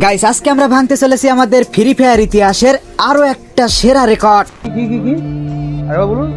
Guys আজকে আমরা ভাঙতে চলেছি আমাদের ফ্রি ফায়ার ইতিহাসের আরো একটা সেরা রেকর্ড। কি আরে বলুন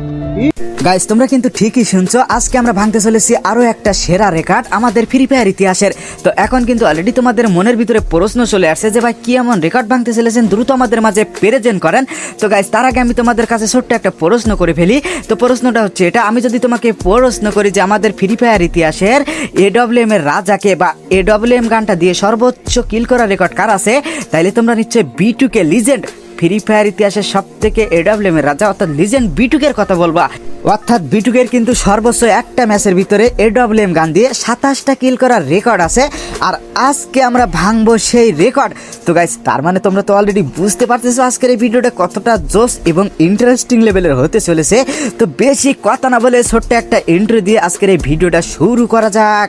গাইস তোমরা কিন্তু ঠিকই শুনছো, আজকে আমরা ভাঙতে চলেছি আরো একটা সেরা রেকর্ড আমাদের ফ্রি ফায়ার ইতিহাসের। তো এখন কিন্তু অলরেডি তোমাদের মনের ভিতরে প্রশ্ন চলে আসছে যে ভাই কি এমন রেকর্ড ভাঙতে চলেছেন, দ্রুত আমাদের মাঝে প্রেজেন্ট করেন। তো গাইস তার আগে আমি তোমাদের কাছে ছোট্ট একটা প্রশ্ন করে ফেলি। তো প্রশ্নটা হচ্ছে এটা, আমি যদি তোমাকে প্রশ্ন করি যে আমাদের ফ্রি ফায়ার ইতিহাসের এডব্লিউএম এর রাজাকে বা এডব্লিউএম গানটা দিয়ে সর্বোচ্চ কিল করা রেকর্ড কার আছে, তাইলে তোমরা নিশ্চয়ই B2K লিজেন্ড, ফ্রি ফায়ার ইতিহাসের সব থেকে এডব্লিউএম এর রাজা অর্থাৎ লিজেন্ড B2K এর কথা বলবা। অর্থাৎ B2K এর কিন্তু সর্বোচ্চ একটা ম্যাচের ভিতরে এডব্লিউএম গান দিয়ে 27টা কিল করার রেকর্ড আছে, আর আজকে আমরা ভাঙবো সেই রেকর্ড। তো গাইস তার মানে তোমরা তো অলরেডি বুঝতে পারতেছো আজকের এই ভিডিওটা কতটা জোস এবং ইন্টারেস্টিং লেভেলের হতে চলেছে। তো বেশি কথা না বলে ছোট্ট একটা ইন্ট্রো দিয়ে আজকের এই ভিডিওটা শুরু করা যাক।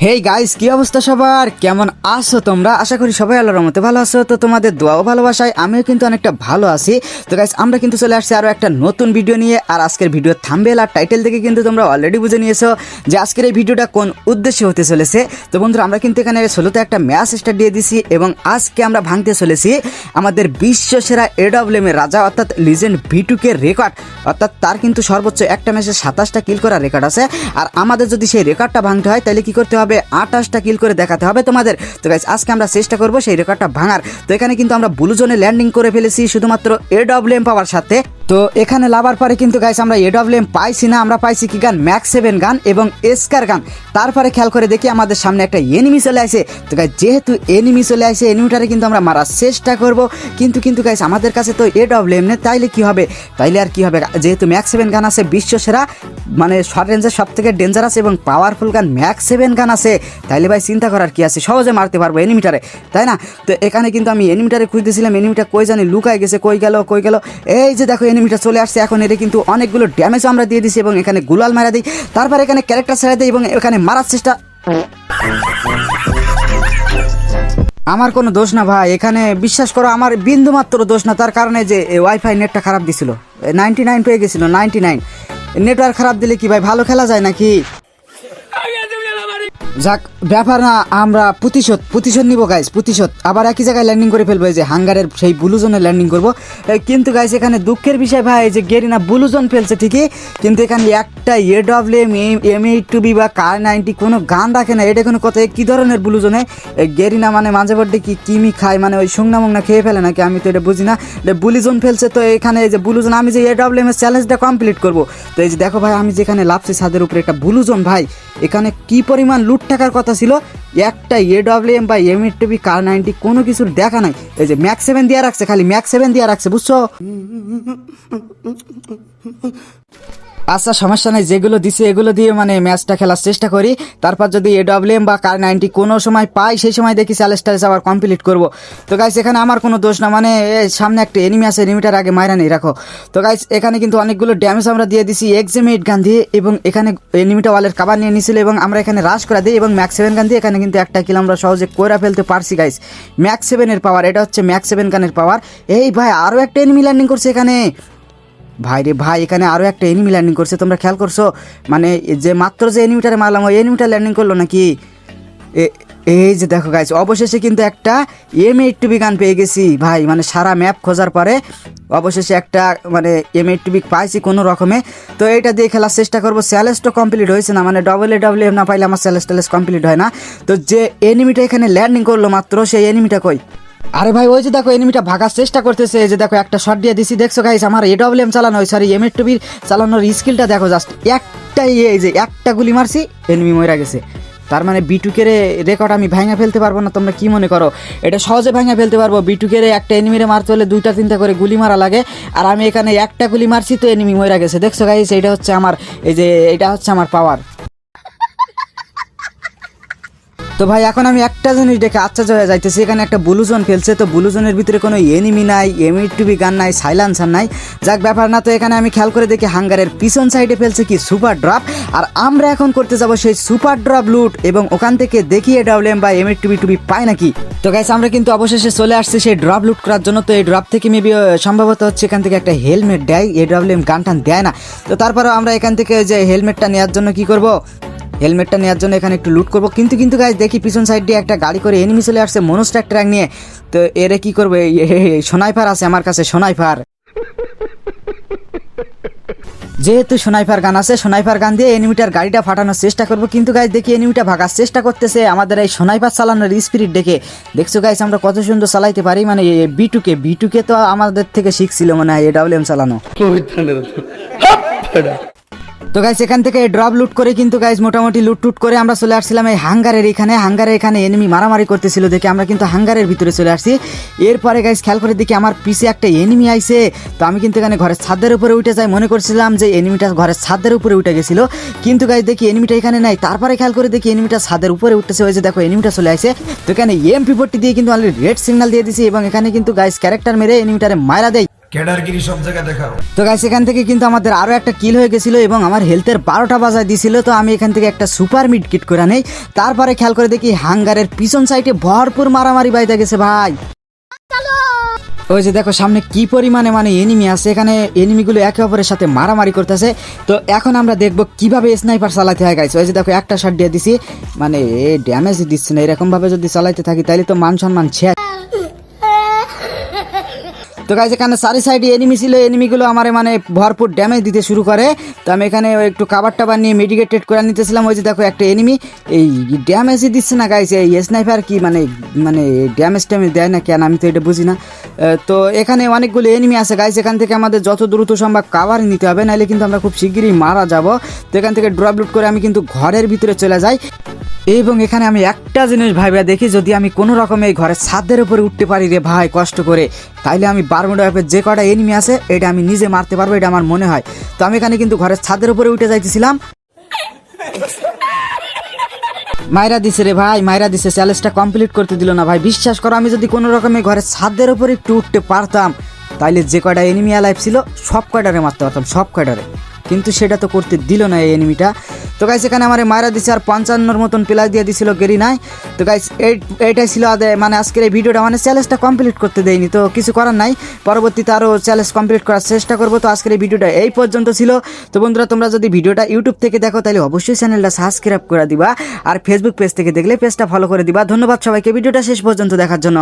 হেই গাইস, কি অবস্থা সবার, কেমন আছো তোমরা? আশা করি সবাই আল্লাহর রহমতে ভালো আছো। তো তোমাদের দোয়া ও ভালোবাসায় আমিও কিন্তু অনেকটা ভালো আছি। তো গাইস আমরা কিন্তু চলে আসছি আরো একটা নতুন ভিডিও নিয়ে, আর আজকের ভিডিও থাম্বনেল আর টাইটেল থেকে কিন্তু তোমরা অলরেডি বুঝে নিয়েছো যে আজকের এই ভিডিওটা কোন উদ্দেশ্যে হতে চলেছে। তো বন্ধুরা আমরা কিন্তু এখানে ষোলোতে একটা ম্যাচ স্টার্ট দিয়ে দিছি এবং আজকে আমরা ভাঙতে চলেছি আমাদের বিশ্ব সেরা এডব্লিউএম এর রাজা অর্থাৎ লিজেন্ড B2K রেকর্ড। অর্থাৎ তার কিন্তু সর্বোচ্চ একটা ম্যাচে 27টা কিল করার রেকর্ড আছে, আর আমাদের যদি সেই রেকর্ডটা ভাঙতে হয় তাহলে কি করতে হবে, 28টা কিল করে দেখাতে হবে তোমাদের। তো গাইস আজকে আমরা চেষ্টা করব সেই রেকর্ডটা ভাঙার। তো এখানে কিন্তু আমরা ব্লু জোনে ল্যান্ডিং করে ফেলেছি শুধুমাত্র এডব্লিউএম পাওয়ার সাথে। তো এখানে লাভার পরে কিন্তু গাইস আমরা এডব্লিউএম পাইছি না, আমরা পাইছি কি গান, ম্যাক্স 7 গান এবং এসকার গান। তারপরে খেয়াল করে দেখি আমাদের সামনে একটা এনিমি চলে আসে। তো গাইস যেহেতু এনিমি চলে আসে, এনিমিটারে কিন্তু আমরা মারার চেষ্টা করব, কিন্তু গাইস আমাদের কাছে তো এডব্লিউএম নেই, তাইলে কি হবে, তাইলে আর কি হবে, যেহেতু ম্যাক্স 7 গান আছে, বিশ্ব সেরা মানে শর্ট রেঞ্জের সব থেকে ডেঞ্জারাস এবং পাওয়ারফুল গান ম্যাক্স 7 গান আছে, তাইলে ভাই চিন্তা করার কি আছে, সহজে মারতে পারবো এনিমিটারে, তাই না? তো এখানে কিন্তু আমি এনিমিটারে খুঁজতেছিলাম, এনিমিটা কই জানি লুকায় গেছে, কই গেল, এই যে দেখো এনিমিটা চলে আসছে। এখন এর কিন্তু অনেকগুলো ড্যামেজ আমরা দিয়ে দিছি এবং এখানে গুলাল মারা দিই, তারপর এখানে ক্যারেক্টার ছেড়ে দিই এবং এখানে মারার চেষ্টা। আমার কোনো দোষ না ভাই, এখানে বিশ্বাস করো আমার বিন্দু মাত্র দোষ না, তার কারণে যে ওয়াইফাই নেটটা খারাপ দিছিল, 99 পেয়ে গেছিল, 99। নেটওয়ার্ক খারাপ দিলে কি ভাই ভালো খেলা যায় নাকি? যাক ব্যাপার না, আমরা প্রতিশোধ নিব গাইস, প্রতিশোধ। আবার একই জায়গায় ল্যান্ডিং করে ফেলবো, যে হাঙ্গারের সেই ব্লু জোনে ল্যান্ডিং করবো। কিন্তু গাইস এখানে দুঃখের বিষয় ভাই, যে গেরিনা ব্লু জোন ফেলছে ঠিকই, কিন্তু এখানে একটা এডব্লিউএম M8B বা Kar90 কোনো গান রাখে না। এটা কোনো কথা, কি ধরনের ব্লু জোনে গেরিনা মানে মাঝে মধ্যে কিমি খায়, মানে ওই শুকনা মুংনা খেয়ে ফেলে নাকি, আমি তো এটা বুঝি না। ব্লু জোন ফেলছে, তো এখানে এই যে ব্লু জোন, আমি যে এডব্লিউএম এর চ্যালেঞ্জটা কমপ্লিট করবো। তো এই যে দেখো ভাই, আমি যেখানে লাভছি ছাদের উপরে একটা ব্লু জোন, ভাই এখানে কি পরিমাণ লুট টাকার কথা ছিল, একটা এডব্লিউএম বা M8B Kar90 কোনো কিছুর দেখা নাই। এই যে ম্যাক্স 7 দিয়ে রাখছে, খালি ম্যাক্স 7 দিয়ে রাখছে, বুঝছো? আচ্ছা সমস্যা নাই, যেগুলো দিছে এগুলো দিয়ে মানে ম্যাচটা খেলার চেষ্টা করি, তারপর যদি এডব্লিউএম বা Kar90 কোনো সময় পাই, সেই সময় দেখি চ্যালেঞ্জটা আবার কমপ্লিট করব। তো গাইস এখানে আমার কোনো দোষ না, মানে সামনে একটা এনিমি আছে, এনিমিটার আগে মাইরা নেই রাখো। তো গাইস এখানে কিন্তু অনেকগুলো ড্যামেজ আমরা দিয়ে দিছি XM8 গান দিয়ে, এবং এখানে এনিমিটা ওয়ালের কাভার নিয়ে নিছিল এবং আমরা এখানে রাশ করে দিই এবং ম্যাক্স 7 গান দিয়ে এখানে কিন্তু একটা কিল আমরা সহজে কইরা ফেলতে পারছি গাইস। ম্যাক্স 7 এর পাওয়ার, এটা হচ্ছে ম্যাক্স 7 গানের পাওয়ার। এই ভাই আরও একটা এনিমি ল্যান্ডিং করছে এখানে, ভাই রে ভাই এখানে আরও একটা এনিমি ল্যান্ডিং করছে, তোমরা খেয়াল করছো? মানে যে মাত্র যে এনিমিটারে মারলাম, ওই এনিমিটা ল্যান্ডিং করলো নাকি? এই যে দেখো গাইস, অবশেষে কিন্তু একটা M8B গান পেয়ে গেছি ভাই, মানে সারা ম্যাপ খোঁজার পরে অবশেষে একটা মানে M8B পাইছি কোনো রকমে। তো এইটা দিয়ে খেলার চেষ্টা করবো। চ্যালেঞ্জ তো কমপ্লিট হয়েছে না, মানে এডব্লিউএম না পাইলে আমার চ্যালেঞ্জ কমপ্লিট হয় না। তো যে এনিমিটা এখানে ল্যান্ডিং করলো মাত্র, সেই এনিমিটা কই? আরে ভাই ওই যে দেখো এনিমিটা ভাগার চেষ্টা করতেছে, এই যে দেখো একটা শট দিয়ে দিছি, দেখছো গাইস? আমার এডব্লিউএম চালানো, সরি M8B চালানোর স্কিলটা দেখো জাস্ট, একটাই এই যে একটা গুলি মারছি, এনিমি মরে গেছে। তার মানে B2K রেকর্ড আমি ভাঙা ফেলতে পারবো না? তোমরা কি মনে করো এটা সহজে ভাঙা ফেলতে পারবো? B2K একটা এনিমিরে মারতে হলে 2-3টা করে গুলি মারা লাগে, আর আমি এখানে একটা গুলি মারছি তো এনিমি মরে গেছে। দেখছো গাইস, এটা হচ্ছে আমার, এই যে এটা হচ্ছে আমার পাওয়ার। তো ভাই এখন আমি একটা জিনিস দেখে আশ্চর্য হয়ে যাইতেছি, এখানে একটা ব্লু জোন ফেলছে, তো ব্লু জোনের ভিতরে কোনো এনিমি নাই, M8B গান নাই, সাইলেন্সার নাই, যাক ব্যাপার না। তো এখানে আমি খেয়াল করে দেখি হাঙ্গারের পিছন সাইডে ফেলছে কি সুপার ড্রপ, আর আমরা এখন করতে যাব সেই সুপার ড্রপ লুট, এবং ওখান থেকে দেখি এডব্লিউএম বা M8B পাই নাকি। তো গাইস আমরা কিন্তু অবশেষে চলে আসছি সেই ড্রপ লুট করার জন্য। তো এই ড্রপ থেকে মেবি সম্ভবত হচ্ছে এখান থেকে একটা হেলমেট দেয়, এডব্লিউএম গান টান দেয় না। তো তারপরে আমরা এখান থেকে যে হেলমেটটা নেওয়ার জন্য কি করব, হেলমেটটা নেওয়ার জন্য এখানে একটু লুট করবো, কিন্তু গাইজ দেখি পিছন সাইড দিয়ে একটা গাড়ি করে এনিমি চলে আসছে মনোস্ট্রাক ট্র্যাক নিয়ে। তো এরে কি করবে, সোনাইফার আছে আমার কাছে, সোনাইফার। যেহেতু সোনাইফার গান আছে, সোনাইফার গান দিয়ে এনিমিটার গাড়িটা ফাটানোর চেষ্টা করবো, কিন্তু গাইজ দেখি এনিমিটা ভাগার চেষ্টা করতেছে আমাদের এই সোনাইফার চালানোর স্পিরিট দেখে। দেখছো গাইজ আমরা কত সুন্দর চালাইতে পারি, মানে বিটুকে তো আমাদের থেকে শিখছিল মনে হয় AWM চালানো। তো গাইস এখান থেকে ড্রপ লুট করে কিন্তু গাইস মোটামুটি লুট করে আমরা চলে আসছিলাম এই হাঙ্গারের এখানে এনিমি মারামারি করতেছিল দেখে আমরা কিন্তু হাঙ্গারের ভিতরে চলে আসছি। এরপরে গাইস খেয়াল করে দেখি আমার পিছে একটা এনিমি আইছে। তো আমি কিন্তু এখানে ঘরের ছাদের উপরে উঠে যাই, মনে করছিলাম যে এনিমিটা ঘরের ছাদের উপরে উঠে গেছিল, কিন্তু গাইস দেখি এনিমিটা এখানে নাই। তারপরে খেয়াল করে দেখি এনিমিটা ছাদের উপরে উঠতেছে, ওই যে দেখো এনিমিটা চলে আসছে। তো এখানে MP40 দিয়ে কিন্তু অলরেডি রেড সিগন্যাল দিয়ে দিছি এবং এখানে কিন্তু গাইস ক্যারেক্টার মেরে এনিমিটারে মারা দেয়। ক্যাডারগিরি সব জায়গায় দেখাও। তো গাইস এখান থেকে কিন্তু আমাদের আরো একটা কিল হয়ে গেছিল এবং আমার হেলথের 12টা বাজায় দিছিল। তো আমি এখান থেকে একটা সুপার মিড কিট করে নেই। তারপরে খেয়াল করে দেখি হাঙ্গারের পিছন সাইডে ভরপুর মারামারি বাইতে গেছে ভাই। ওই যে দেখো সামনে কি পরিমাণে মানে এনিমি আছে, এখানে এনিমিগুলো একে অপরের সাথে মারামারি করতেছে। তো এখন আমরা দেখবো কিভাবে স্নাইপার চালাতে হয় গাইস। ওই যে দেখো একটা শট দিয়ে দিছি, মানে ড্যামেজ দিচ্ছে না, এরকম ভাবে যদি চালাইতে থাকি তাহলে তো মান সম্মান ছেড়ে। তো গাইস এখানে চারি সাইডে এনিমি ছিল, এনিমিগুলো আমারে মানে ভরপুর ড্যামেজ দিতে শুরু করে। তো আমি এখানে একটু কাবার টাবার নিয়ে মেডিকেটেড করে নিতেছিলাম। ওই যে দেখো একটা এনিমি এই ড্যামেজই দিচ্ছে না গাইস, এই স্নাইপার কি মানে ড্যামেজ দেয় না কেন আমি তো এটা বুঝি না। তো এখানে অনেকগুলো এনিমি আছে গাইস, এখান থেকে আমাদের যত দ্রুত সম্ভব কাভার নিতে হবে, নাহলে কিন্তু আমরা খুব শিগগিরই মারা যাব। তো এখান থেকে ড্রপ লুট করে আমি কিন্তু ঘরের ভিতরে চলে যাই এবং এখানে আমি একটা জিনিস ভাইবা দেখি, যদি আমি কোনো রকমে এই ঘরের ছাদের উপরে উঠতে পারি রে ভাই কষ্ট করে, তাইলে আমি বারমুডা অ্যাপের যে কটা এনিমি আছে এটা আমি নিজে মারতে পারবো, এটা আমার মনে হয়। তো আমি এখানে কিন্তু ঘরের ছাদের উপরে উঠে যাইতেছিলাম, মাইরা দিছে রে ভাই, মাইরা দিছে, চ্যালেঞ্জটা কমপ্লিট করতে দিল না ভাই। বিশ্বাস করো আমি যদি কোনো রকমে ঘরের ছাদের উপরে একটু উঠতে পারতাম তাইলে যে কয়টা এনিমি লাইফ ছিল সব কয়টারে মারতে পারতাম, সব কয়টারে, কিন্তু সেটা তো করতে দিল না এই এনিমিটা। তো গাইস এখানে আমার মারা দিছে আর 55 মতন প্লাস দিয়ে দিছিল গেরি নাই। তো গাইস এইটাই ছিল মানে আজকের এই ভিডিওটা, মানে চ্যালেঞ্জটা কমপ্লিট করতে দেয়নি, তো কিছু করার নাই, পরবর্তীতে আরও চ্যালেঞ্জ কমপ্লিট করার চেষ্টা করবো। তো আজকের এই ভিডিওটা এই পর্যন্ত ছিল। তো বন্ধুরা তোমরা যদি ভিডিওটা ইউটিউব থেকে দেখো তাহলে অবশ্যই চ্যানেলটা সাবস্ক্রাইব করে দিবা, আর ফেসবুক পেজ থেকে দেখলে পেজটা ফলো করে দিবা। ধন্যবাদ সবাইকে ভিডিওটা শেষ পর্যন্ত দেখার জন্য।